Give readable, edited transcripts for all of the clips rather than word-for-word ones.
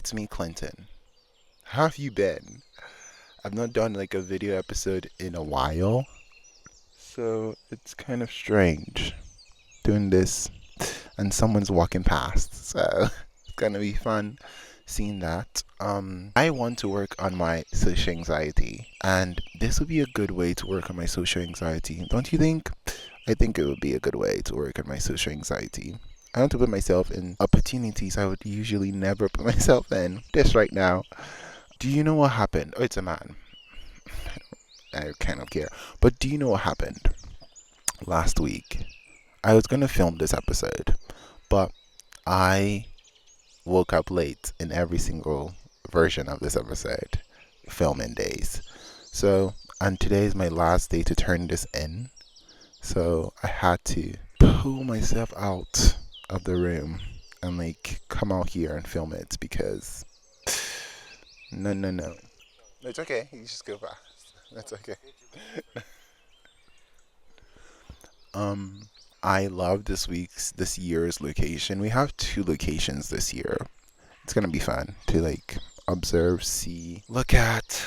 it's me, Clinton. How have you been? I've not done like a video episode in a while, so it's kind of strange doing this and someone's walking past. So it's gonna be fun seeing that. I want to work on my social anxiety, and this would be a good way to work on my social anxiety, don't you think? I think it would be a good way to work on my social anxiety. I want to put myself in opportunities I would usually never put myself in. This right now. Do you know what happened? Oh, it's a man. I kind of care. But do you know what happened last week? I was going to film this episode, but I woke up late in every single version of this episode, filming days. So, and today is my last day to turn this in. So I had to pull myself out of the room and like come out here and film it because no. It's okay. You just go fast. That's okay. Um, I love this year's location. We have two locations this year. It's gonna be fun to like observe, see, look at.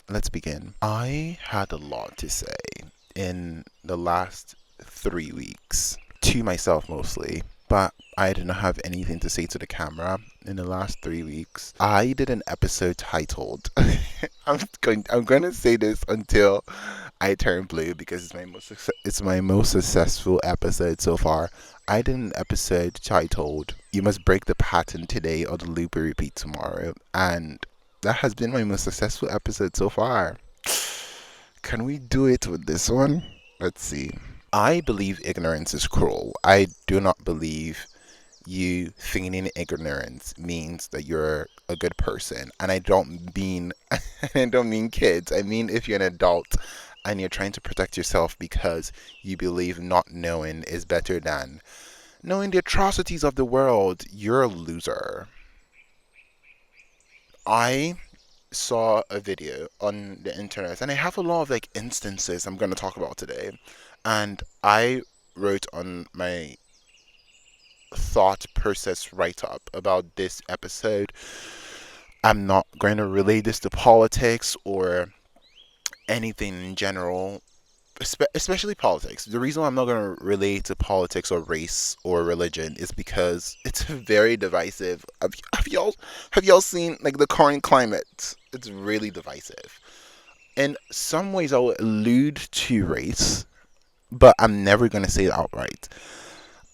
Let's begin. I had a lot to say in the last 3 weeks, to myself mostly, but I did not have anything to say to the camera in the last 3 weeks. I did an episode titled I'm going to say this until I turn blue because it's my most successful episode so far. I did an episode titled "You Must Break the Pattern Today or the Loop Will Repeat Tomorrow," and that has been my most successful episode so far. Can we do it with this one? Let's see. I believe ignorance is cruel. I do not believe you feigning ignorance means that you're a good person. And I don't mean I don't mean kids. I mean if you're an adult and you're trying to protect yourself because you believe not knowing is better than knowing the atrocities of the world, you're a loser. I saw a video on the internet and I have a lot of like instances I'm going to talk about today, and I wrote on my thought process write up about this episode. I'm not going to relate this to politics or anything in general, especially politics. The reason why I'm not going to relate to politics or race or religion is because it's very divisive. Have y'all seen like the current climate? It's really divisive. In some ways, I will allude to race, but I'm never going to say it outright.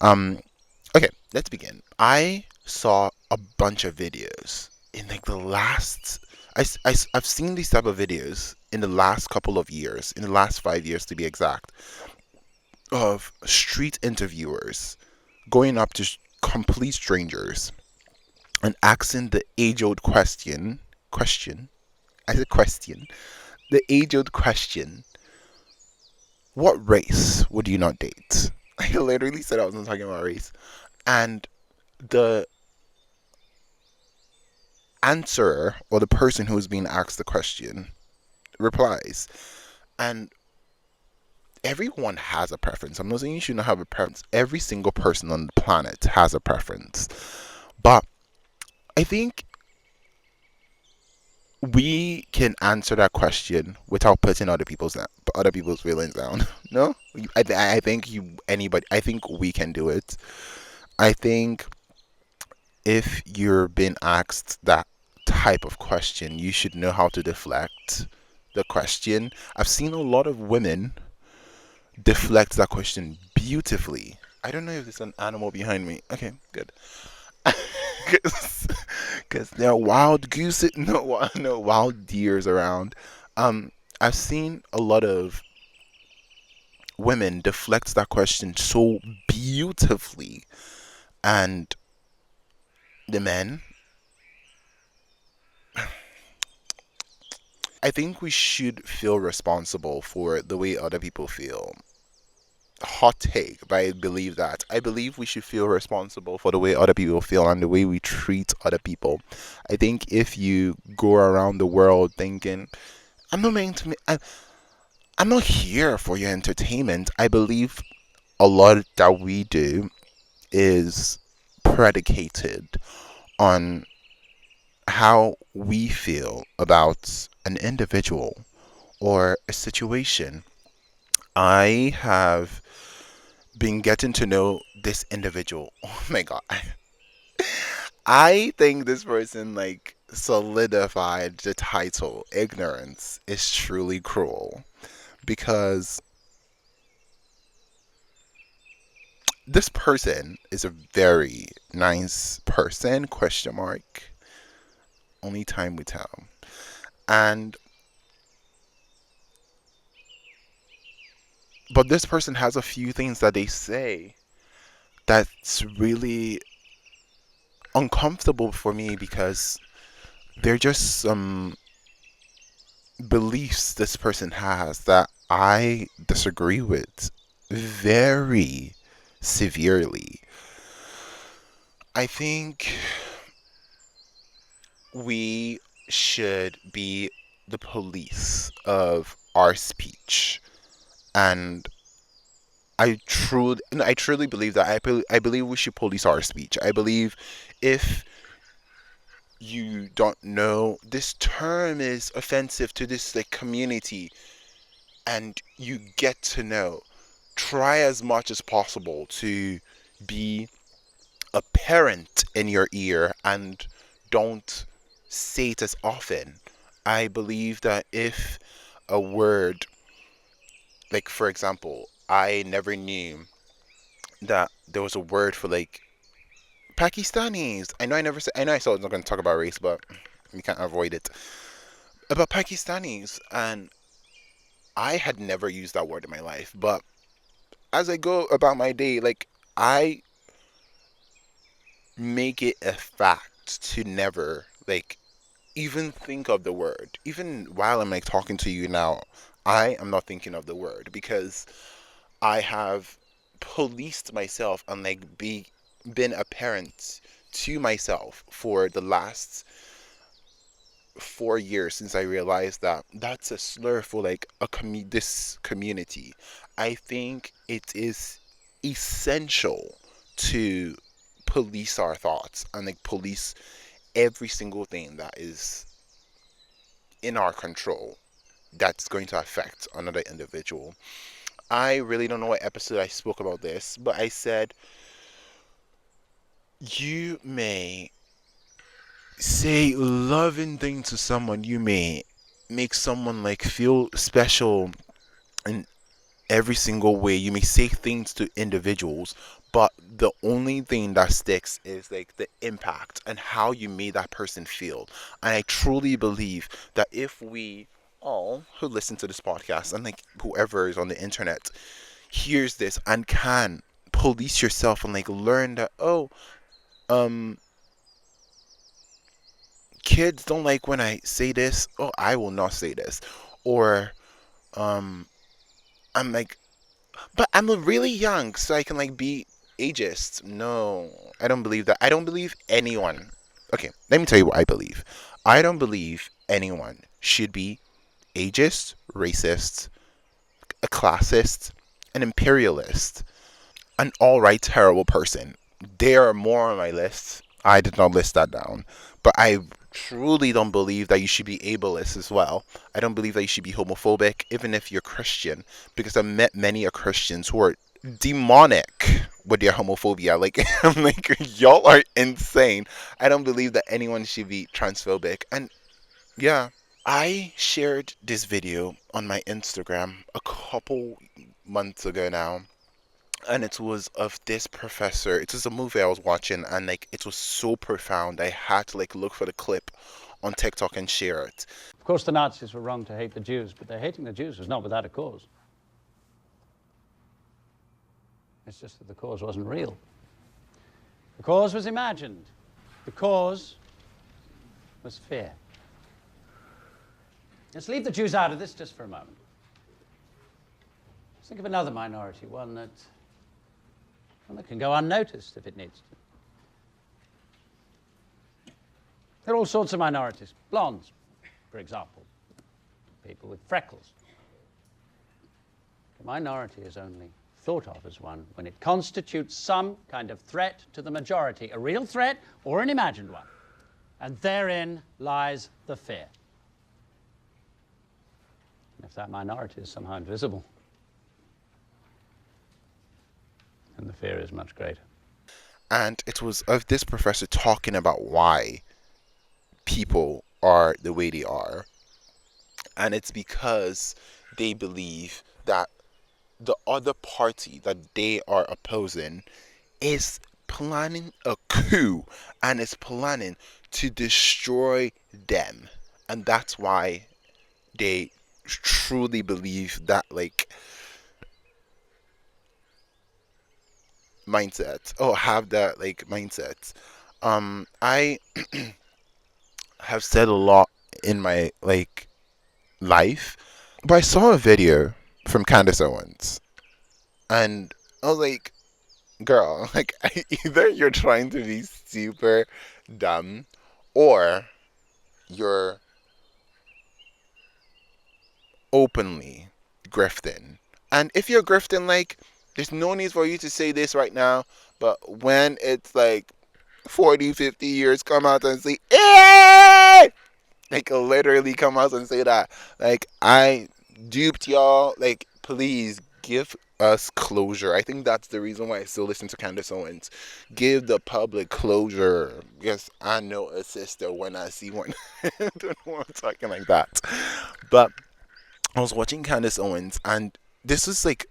Um, okay, let's begin. I saw a bunch of videos in like the last. I've seen these type of videos in the last couple of years, in the last 5 years to be exact, of street interviewers going up to complete strangers and asking the age-old question. I said question. The age-old question: what race would you not date? I literally said I wasn't talking about race. And the answerer, or the person who is being asked the question, replies. And everyone has a preference. I'm not saying you should not have a preference. Every single person on the planet has a preference. But I think we can answer that question without putting other people's feelings down. No, I think I think we can do it. I think if you're being asked that type of question, you should know how to deflect the question. I've seen a lot of women deflect that question beautifully. I don't know if there's an animal behind me. Okay, good. Because there are wild goose, no wild deers around. I've seen a lot of women deflect that question so beautifully, and the men. I think we should feel responsible for the way other people feel. Hot take, but I believe that. I believe we should feel responsible for the way other people feel and the way we treat other people. I think if you go around the world thinking, I'm not meant to, I'm not here for your entertainment. I believe a lot that we do is predicated on how we feel about an individual or a situation. I have been getting to know this individual. Oh my god. I think this person like solidified the title Ignorance is Truly Cruel because this person is a very nice person, question mark. Only time will tell. And but this person has a few things that they say that's really uncomfortable for me because they're just some beliefs this person has that I disagree with very severely. I think we should be the police of our speech. And I truly believe that. I believe we should police our speech. I believe if you don't know this term is offensive to this like community and you get to know, try as much as possible to be a parent in your ear and don't say it as often. I believe that if a word, like for example, I never knew that there was a word for like Pakistanis. I know I said I was not going to talk about race, but we can't avoid it. About Pakistanis, and I had never used that word in my life, but as I go about my day, like I make it a fact to never like even think of the word. Even while I'm like talking to you now, I am not thinking of the word because I have policed myself and like been a parent to myself for the last 4 years since I realized that that's a slur for like this community. I think it is essential to police our thoughts and like police every single thing that is in our control that's going to affect another individual. I really don't know what episode I spoke about this, but I said you may say loving things to someone, you may make someone like feel special in every single way. You may say things to individuals, but the only thing that sticks is like the impact and how you made that person feel. And I truly believe that if we all who listen to this podcast and like whoever is on the internet hears this and can police yourself and like learn that um kids don't like when I say this, oh I will not say this, or um I'm like but I'm really young, so I can like be ageist. No, I don't believe that. I don't believe anyone. Okay, let me tell you what I believe. I don't believe anyone should be ageist, racist, a classist, an imperialist, an all right terrible person. There are more on my list. I did not list that down, but I truly don't believe that you should be ableist as well. I don't believe that you should be homophobic, even if you're Christian, because I've met many Christians who are demonic with their homophobia. Like I'm like, y'all are insane. I don't believe that anyone should be transphobic. And yeah, I shared this video on my Instagram a couple months ago now, and it was of this professor. It was a movie I was watching, and like it was so profound. I had to like look for the clip on TikTok and share it. Of course, the Nazis were wrong to hate the Jews, but their hating the Jews was not without a cause. It's just that the cause wasn't real. The cause was imagined. The cause was fear. Let's leave the Jews out of this just for a moment. Let's think of another minority, one that can go unnoticed if it needs to. There are all sorts of minorities. Blondes, for example. People with freckles. The minority is only thought of as one when it constitutes some kind of threat to the majority, a real threat or an imagined one. And therein lies the fear. If that minority is somehow invisible, then the fear is much greater. And it was of this professor talking about why people are the way they are. And it's because they believe that the other party that they are opposing is planning a coup and is planning to destroy them. And that's why they truly believe that, like, mindset, or have that, like, mindset. I have said a lot in my, like, life, but I saw a video from Candace Owens, and I was like, girl, like, either you're trying to be super dumb, or you're openly grifting. And if you're grifting, like, there's no need for you to say this right now, but when it's like 40, 50 years, come out and say, hey! Like, literally come out and say that. Like, I duped y'all. Like, please give us closure. I think that's the reason why I still listen to Candace Owens. Give the public closure. Yes, I know a sister when I see one. I don't know why I'm talking like that. But I was watching Candace Owens, and this was like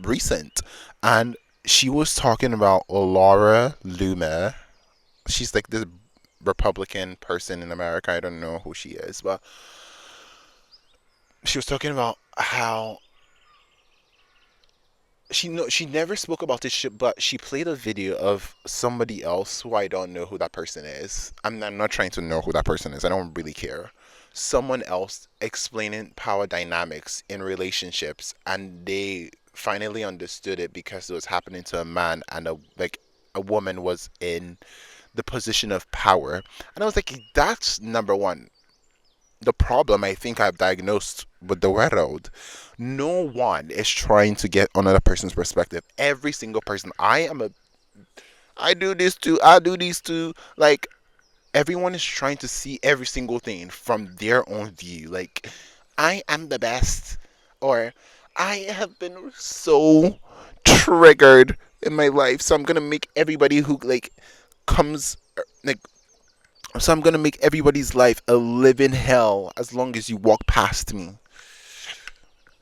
recent, and she was talking about Laura Loomer. She's like this Republican person in America. I don't know who she is, but she was talking about how she never spoke about this shit, but she played a video of somebody else who I don't know who that person is. I'm not trying to know who that person is. I don't really care. Someone else explaining power dynamics in relationships, and they finally understood it because it was happening to a man, and a woman was in the position of power. And I was like, that's number one, the problem I think I've diagnosed with the world. No one is trying to get another person's perspective. Every single person, I do this too, I do these too. Like, everyone is trying to see every single thing from their own view. Like, I am the best, or I have been so triggered in my life, so I'm gonna make everybody who, like, comes, like, so I'm gonna make everybody's life a living hell as long as you walk past me.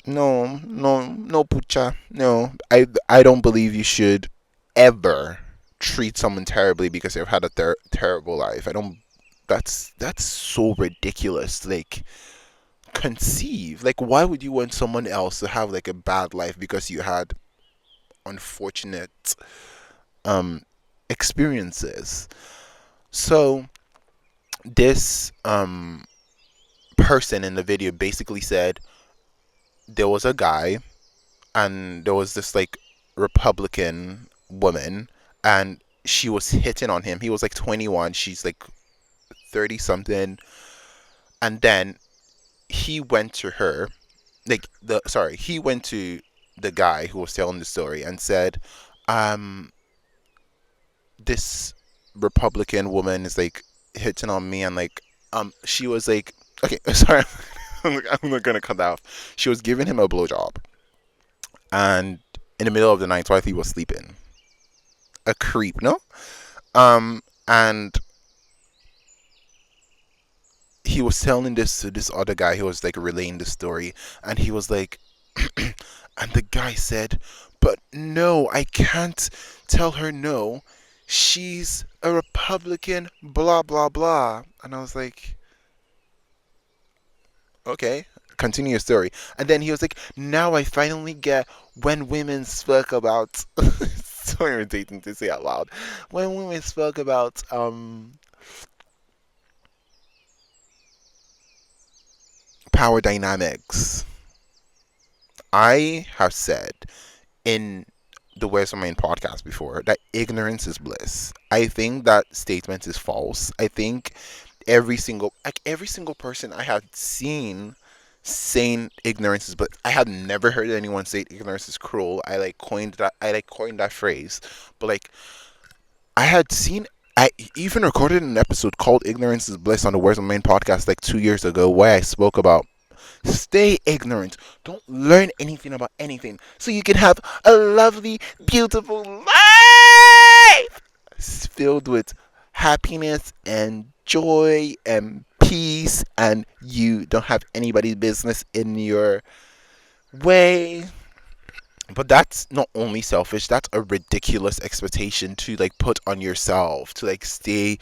No, no, no, Pucha. No, I don't believe you should ever treat someone terribly because they've had a terrible life. I don't. That's so ridiculous. Like, conceive. Like, why would you want someone else to have, like, a bad life because you had unfortunate um experiences? So this person in the video basically said there was a guy, and there was this, like, Republican woman, and she was hitting on him. He was like 21, she's like 30 something. And then he went to her, like, he went to the guy who was telling the story and said, um this Republican woman is, like, hitting on me, and, like, she was like, okay, sorry, I'm not gonna cut that off. She was giving him a blowjob, and in the middle of the night while he was sleeping. A creep, no? And he was telling this to this other guy who was, like, relaying the story, and he was like, and the guy said, but no, I can't tell her no. She's a Republican, blah, blah, blah. And I was like, okay, continue your story. And then he was like, now I finally get when women spoke about. It's so irritating to say out loud. When women spoke about power dynamics, I have said in the Where's My Main podcast before that ignorance is bliss. I think that statement is false. I think every single person I had seen saying ignorance is bliss. I had never heard anyone say ignorance is cruel. I like coined that phrase. But, like, I had seen I even recorded an episode called Ignorance is Bliss on the Words of Main podcast like 2 years ago where I spoke about stay ignorant. Don't learn anything about anything so you can have a lovely, beautiful life filled with happiness and joy and peace, and you don't have anybody's business in your way. But that's not only selfish, that's a ridiculous expectation to like put on yourself to like stay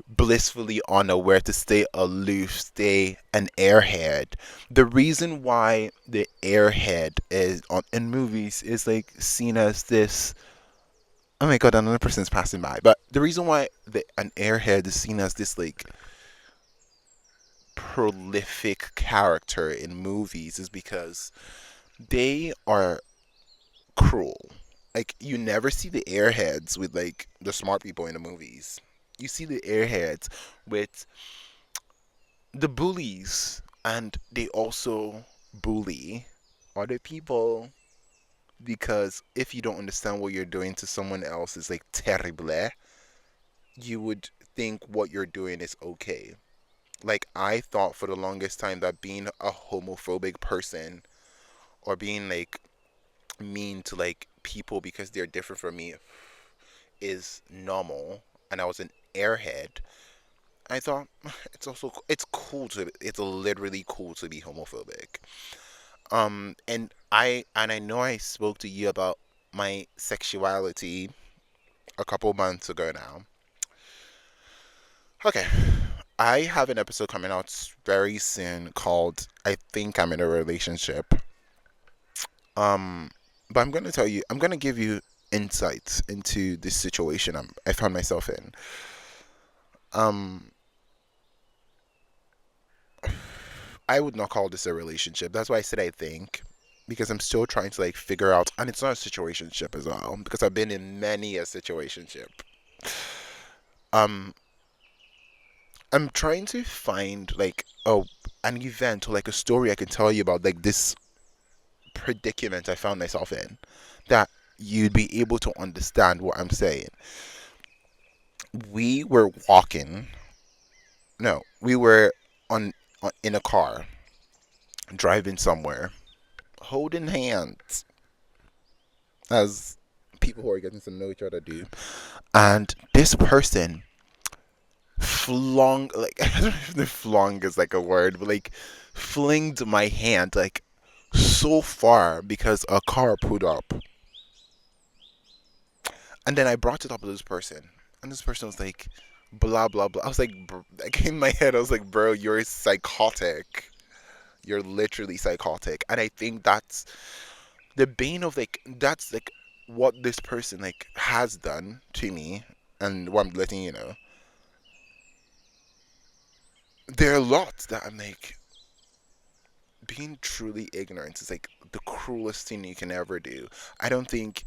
blissfully unaware, to stay aloof, stay an airhead. The reason why the airhead is on in movies is like seen as this. Oh my god, another person's passing by. But the reason why an airhead is seen as this like prolific character in movies is because they are cruel. Like you never see the airheads with like the smart people in the movies. You see the airheads with the bullies, and they also bully other people because if you don't understand what you're doing to someone else is like terrible, you would think what you're doing is okay. Like I thought for the longest time that being a homophobic person or being like mean to like people because they're different from me is normal, and I was an airhead. I thought it's literally cool to be homophobic. And I know I spoke to you about my sexuality a couple months ago now. Okay, I have an episode coming out very soon called "I Think I'm in a Relationship." Um, but I'm gonna give you insights into this situation I found myself in. Um, I would not call this a relationship. That's why I said I think, because I'm still trying to like figure out, and it's not a situationship as well, because I've been in many a situationship. Um, I'm trying to find like an event or like a story I can tell you about like this predicament I found myself in that you'd be able to understand what I'm saying. We were walking. No, we were on in a car driving somewhere, holding hands as people who are getting to know each other do. And this person flung like I don't know if the flung is like a word, but like flinged my hand like so far because a car pulled up. And then I brought it up to this person, and this person was like, blah blah blah. I was like, like in my head, I was like, bro, you're psychotic. You're literally psychotic. And I think that's the bane of like that's like what this person like has done to me, and what I'm letting you know. There are lots that I'm like, being truly ignorant is like the cruelest thing you can ever do. I don't think,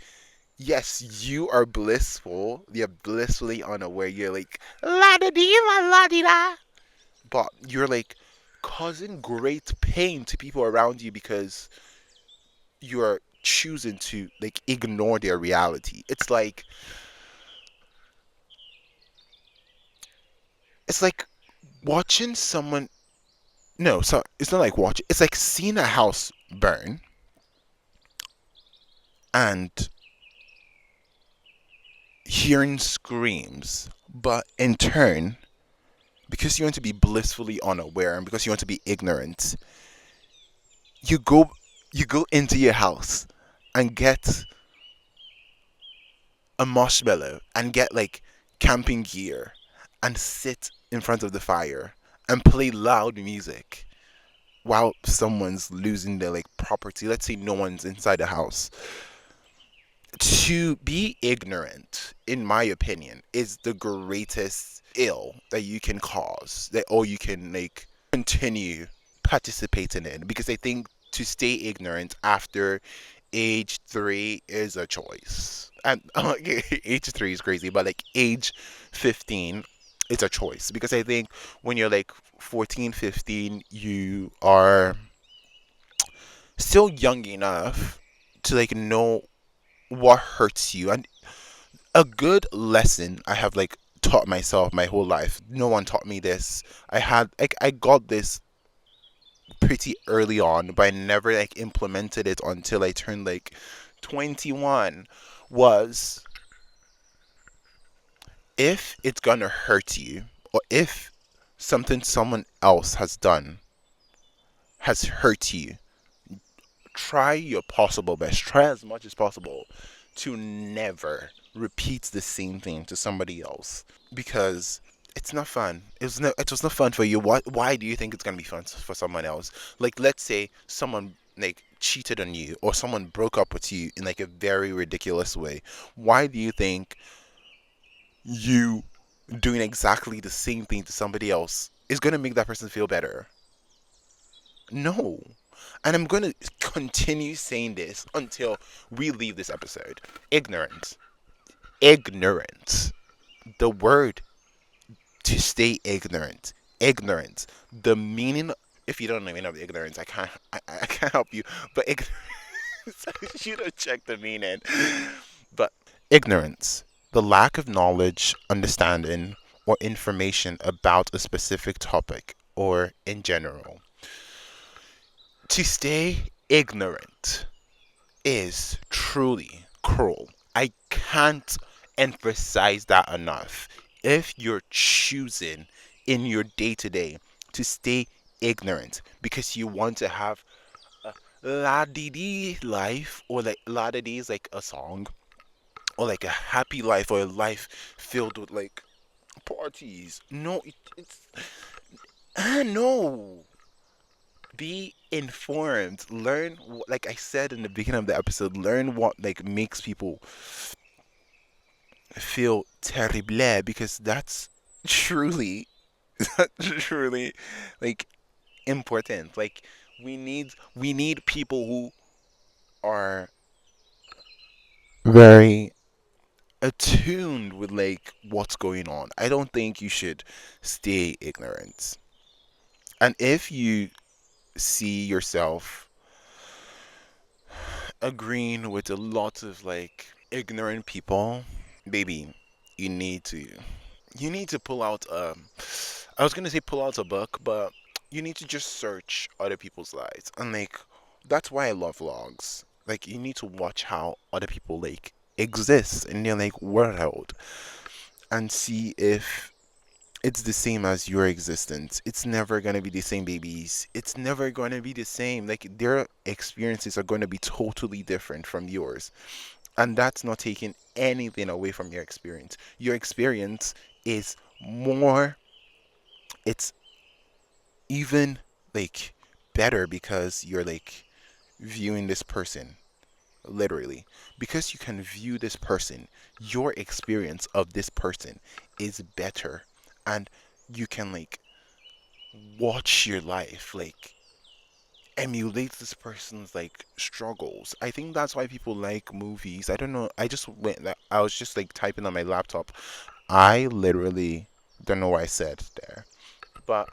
yes, you are blissful, you're blissfully unaware, you're like, la da dee la di da, but you're like causing great pain to people around you because you're choosing to like ignore their reality. It's like watching someone. No, so it's not like watching. It's like seeing a house burn and hearing screams, but in turn, because you want to be blissfully unaware and because you want to be ignorant, you go you go into your house and get a marshmallow and get like camping gear and sit in front of the fire and play loud music while someone's losing their like property. Let's say no one's inside the house. To be ignorant, in my opinion, is the greatest ill that you can cause, that or you can like continue participating in. Because I think to stay ignorant after age 3 is a choice. And age 3 is crazy, but like age 15 is a choice. Because I think when you're like 14, 15, you are still young enough to like know what hurts you. And a good lesson I have like taught myself my whole life. No one taught me this. I got this pretty early on, but I never like implemented it until I turned like 21. Was if it's gonna hurt you, or if something someone else has done has hurt you, try your possible best. Try as much as possible to never repeat the same thing to somebody else, because it's not fun. It was not fun for you. Why do you think it's gonna be fun for someone else? Like, let's say someone like cheated on you, or someone broke up with you in like a very ridiculous way. Why do you think you doing exactly the same thing to somebody else is gonna make that person feel better? No. And I'm gonna continue saying this until we leave this episode. Ignorance. Ignorance. The word to stay ignorant. Ignorance. The meaning. If you don't know the meaning of ignorance, I can't help you. But ignorance. You should have checked the meaning. But ignorance. The lack of knowledge, understanding, or information about a specific topic or in general. To stay ignorant is truly cruel. I can't emphasize that enough. If you're choosing in your day to day to stay ignorant because you want to have a la di di life, or like la di di is like a song, or like a happy life, or a life filled with like parties. No, it's no. Be informed. Learn, like I said in the beginning of the episode, learn what like makes people feel terrible, because that's truly that's truly like important. Like, we need people who are very attuned with like what's going on. I don't think you should stay ignorant. And if you see yourself agreeing with a lot of like ignorant people, baby, you need to you need to pull out I was gonna say pull out a book, but you need to just search other people's lives. And like, that's why I love vlogs. Like, you need to watch how other people like exist in their like world, and see if it's the same as your existence. It's never gonna be the same, babies. It's never gonna be the same. Like, their experiences are gonna be totally different from yours. And that's not taking anything away from your experience. Your experience is more, it's even like better, because you're like viewing this person literally. Because you can view this person, your experience of this person is better. And you can like watch your life like emulate this person's like struggles. I think that's why people like movies. I don't know. I was just like typing on my laptop. I literally don't know what I said there. But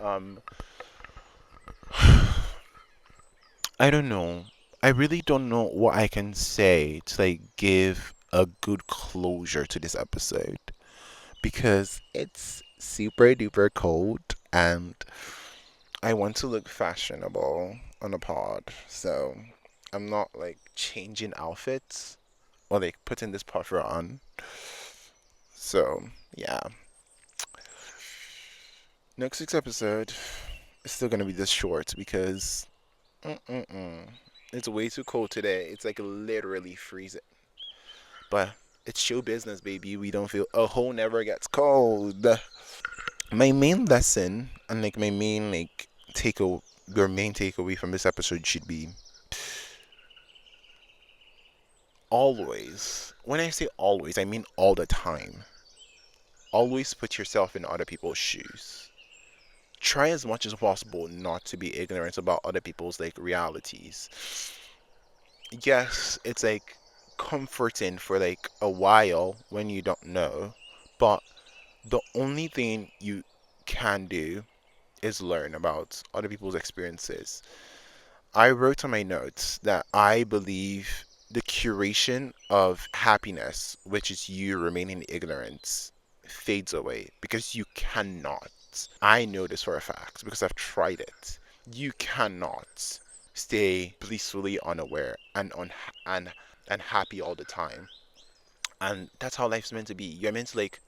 I don't know. I really don't know what I can say to like give a good closure to this episode, because it's super duper cold and I want to look fashionable on a pod. So I'm not like changing outfits or like putting this puffer on. So yeah, next week's episode is still gonna be this short because mm-mm-mm. It's way too cold today. It's like literally freezing. But it's show business, baby. We don't feel a hole never gets cold. My main lesson, and like my main like your main takeaway from this episode should be always. When I say always, I mean all the time. Always put yourself in other people's shoes. Try as much as possible not to be ignorant about other people's like realities. Yes, it's like comforting for like a while when you don't know, but the only thing you can do is learn about other people's experiences. I wrote on my notes that I believe the curation of happiness, which is you remaining ignorant, fades away because you cannot. I know this for a fact because I've tried it. You cannot stay blissfully unaware and and happy all the time. And that's how life's meant to be. You're meant to like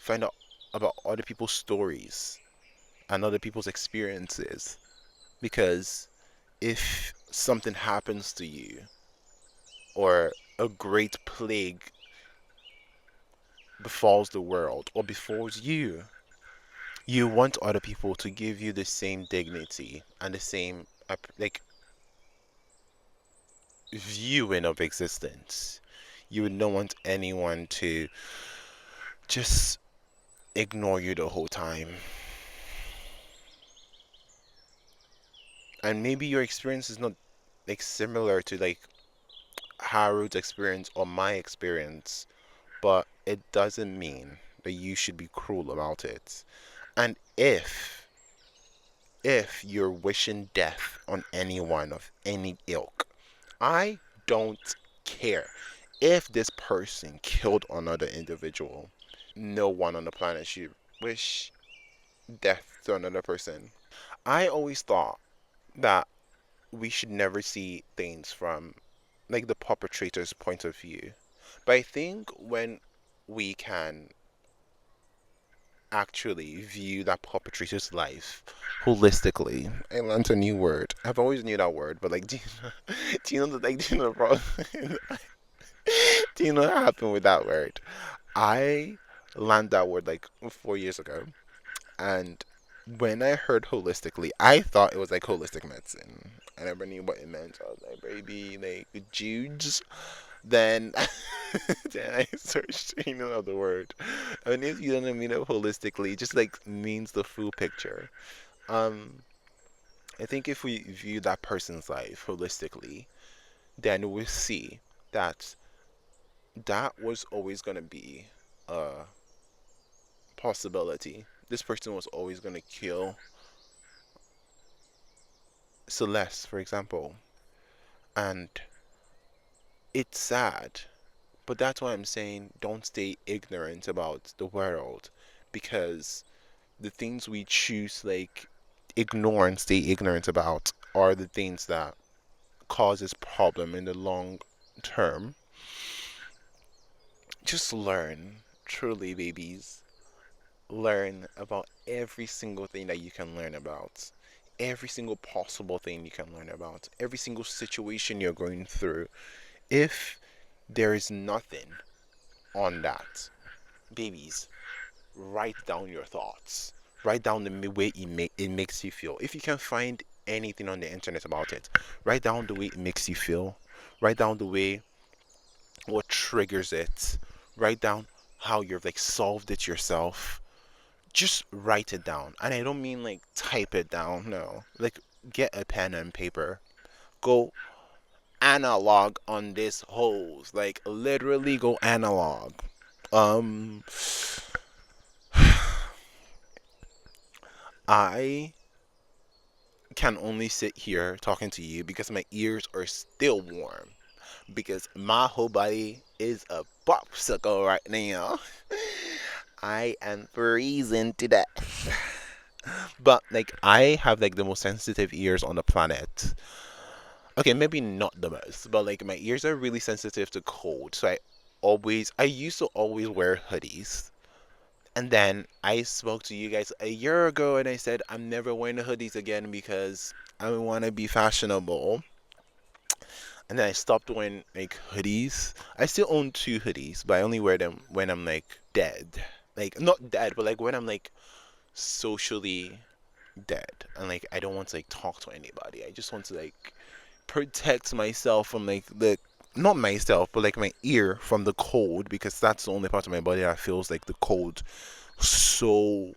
find out about other people's stories and other people's experiences because if something happens to you or a great plague befalls the world or befalls you, you want other people to give you the same dignity and the same like viewing of existence. You would not want anyone to just ignore you the whole time. And maybe your experience is not like similar to like Harold's experience or my experience, but it doesn't mean that you should be cruel about it. And if you're wishing death on anyone of any ilk, I don't care. If this person killed another individual, no one on the planet should wish death to another person. I always thought that we should never see things from like the perpetrator's point of view. But I think when we can actually view that perpetrator's life holistically, I learned a new word. I've always knew that word, but like, do you know the like, do you know the problem? Do you know what happened with that word? I learned that word like 4 years ago, and when I heard holistically, I thought it was like holistic medicine. I never knew what it meant. I was like, maybe like Jude's. Then, then I searched the meaning of the word. And if you don't mean it holistically, it just like means the full picture. Um, I think if we view that person's life holistically, then we see that that was always going to be a possibility. This person was always going to kill Celeste, for example. And it's sad, but that's why I'm saying don't stay ignorant about the world because the things we choose like ignore and stay ignorant about are the things that causes problem in the long term. Just learn, truly, babies. Learn about every single thing that you can learn about. Every single possible thing you can learn about. Every single situation you're going through. If there is nothing on that, babies, write down your thoughts. Write down the way it makes you feel. If you can find anything on the internet about it, write down the way it makes you feel. Write down the way what triggers it. Write down how you've like solved it yourself. Just write it down. And I don't mean like type it down, no. Like get a pen and paper. Go analog on this hose. Like literally go analog. Um I can only sit here talking to you because my ears are still warm. Because my whole body is a popsicle right now. I am freezing to death. But like I have like the most sensitive ears on the planet. Okay, maybe not the most, but like my ears are really sensitive to cold. So I used to always wear hoodies. And then I spoke to you guys a year ago and I said I'm never wearing hoodies again because I want to be fashionable. And then I stopped wearing like hoodies. I still own two hoodies, but I only wear them when I'm like dead. Like not dead, but like when I'm like socially dead and like I don't want to like talk to anybody. I just want to like protect myself from like the not myself, but like my ear from the cold because that's the only part of my body that feels like the cold so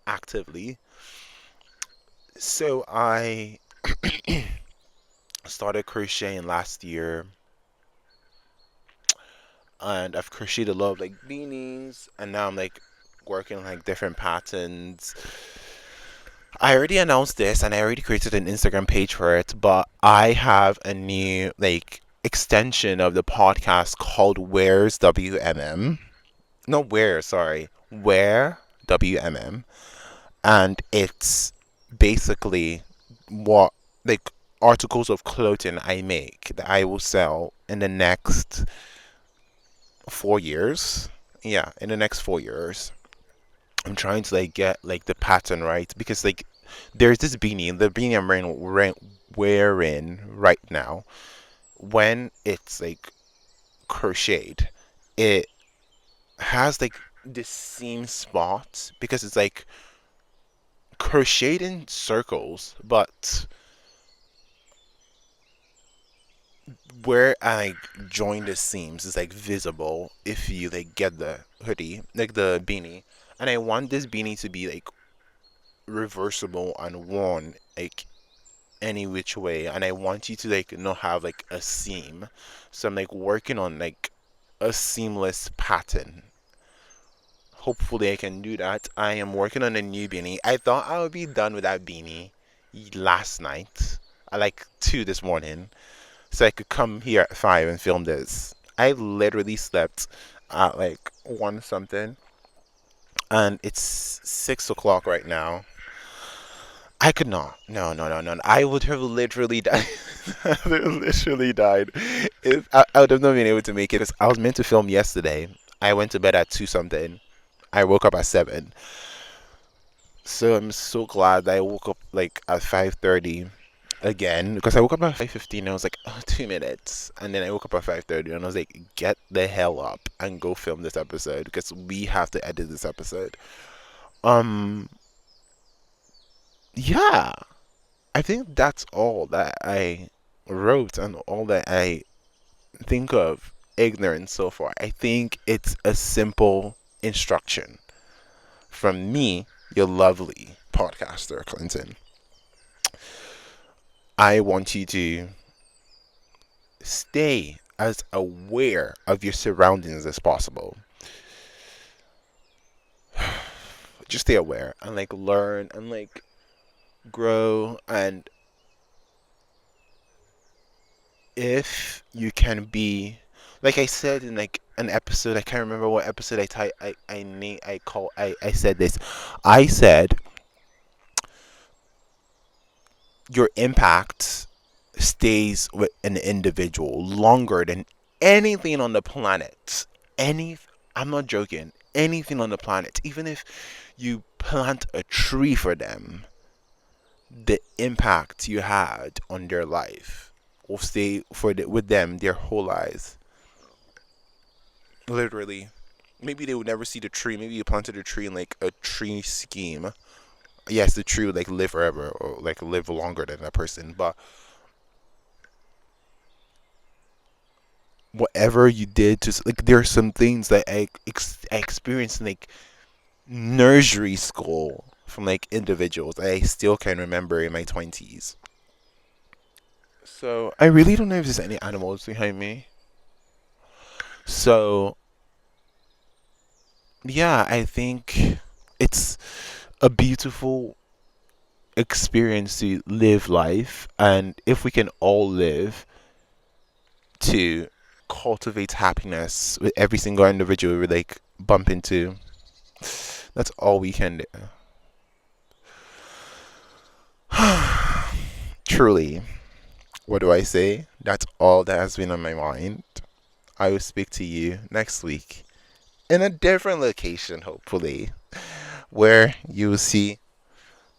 actively. So I started crocheting last year and I've crocheted a lot of like beanies and now I'm like working on like different patterns. I already announced this and I already created an Instagram page for it, but I have a new like extension of the podcast called Where's WMM. not wear, sorry, wear, WMM, and it's basically what, like, articles of clothing I make that I will sell in the next 4 years. Yeah, in the next 4 years. I'm trying to like get like the pattern right because like there's this beanie, the beanie I'm wearing right now. When it's like crocheted, it has like this seam spot because it's like crocheted in circles, but where I join the seams is like visible if you like get the hoodie, like the beanie. And I want this beanie to be like reversible and worn like any which way, and I want you to like not have like a seam. So I'm like working on like a seamless pattern. Hopefully I can do that. I am working on a new beanie. I thought I would be done with that beanie last night. I like 2 this morning. So I could come here at 5 and film this. I literally slept at like 1 something, and it's 6 o'clock right now. I could not. No, no, no, no. I would have literally died. I would have literally died if I would have not been able to make it. 'Cause I was meant to film yesterday. I went to bed at 2 something. I woke up at 7. So I'm so glad that I woke up like at 5:30 again because I woke up at 5:15 and I was like, oh, 2 minutes. And then I woke up at 5:30 and I was like, get the hell up and go film this episode because we have to edit this episode. Um, yeah. I think that's all that I wrote and all that I think of ignorance so far. I think it's a simple instruction from me, your lovely podcaster, Clinton. I want you to stay as aware of your surroundings as possible. Just stay aware and like learn and like grow, and if you can be, like I said in like an episode, I can't remember what episode I said this. I said your impact stays with an individual longer than anything on the planet. Any I'm not joking. Anything on the planet, even if you plant a tree for them, the impact you had on their life will stay with them their whole lives. Literally. Maybe they would never see the tree. Maybe you planted a tree in like a tree scheme. Yes, the tree would like live forever or like live longer than that person. But whatever you did to like, there are some things that I experienced in like nursery school from like individuals I still can remember in my 20s. So I really don't know if there's any animals behind me. So yeah, I think it's a beautiful experience to live life, and if we can all live to cultivate happiness with every single individual we like bump into, that's all we can do. Truly, what do I say? That's all that has been on my mind. I will speak to you next week in a different location, hopefully, where you will see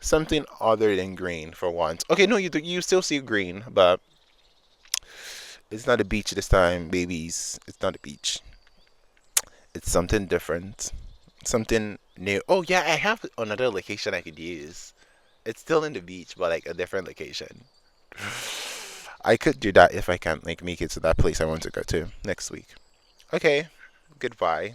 something other than green for once. Okay, no, you still see green, but it's not a beach this time, babies. It's not a beach. It's something different, something new. Oh yeah, I have another location I could use. It's still in the beach, but like a different location. I could do that if I can like make it to that place I want to go to next week. Okay, goodbye.